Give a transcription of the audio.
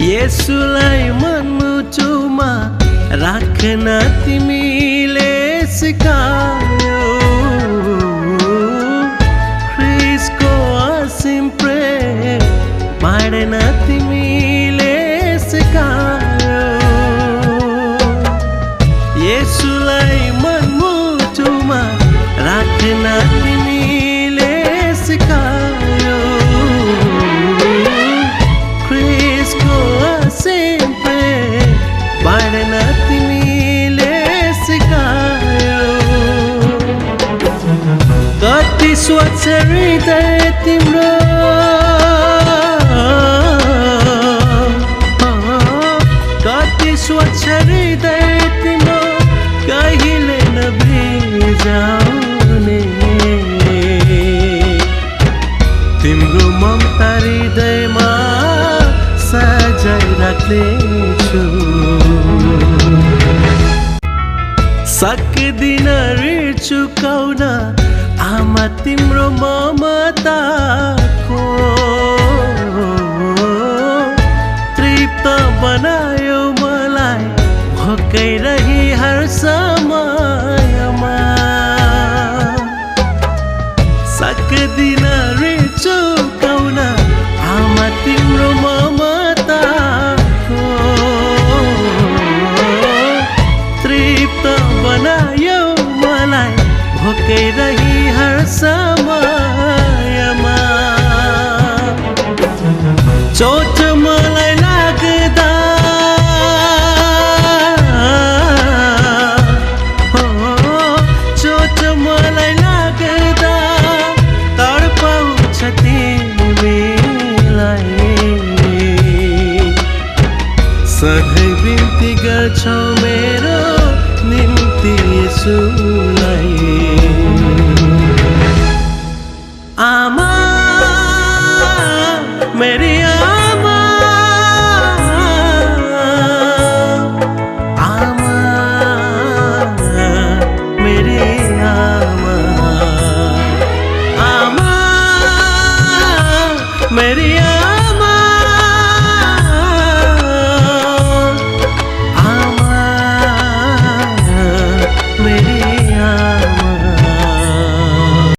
यसुलाई मनमुटुमा राख्न तिमीले सिकायो ख्रिस्टको असीम प्रेम बाँड्न तिमीले सिकायो यसुलाई मनमुटुमा राख्न तिमीले सिकायो ख्रिस्टको असीम प्रेम बाँड्न तिमीले सिकायो कति स्वच्छ हृदय तिम्रो कति स्वच्छ हृदय तिम्रो कहिले नबिर्जाउने तिम्रो ममता हृदयमा सजाइ राख्नेछु सक्दिन ऋण चुकाउन आमा तिम्रो ममताको तृप्त बनायो मलाई भोकै रही हर समयमा सक्दिन ऋण चुकाउन आमा तिम्रो ममताको तृप्त बनायो मलाई भोकै रही हर समयमा चोट मलाई लाग्दा चोट मलाई लाग्दा तडपाउँछ तिमीलाई सधैँ बिन्ती गर्छौ मेरो निम्ति यसुलाई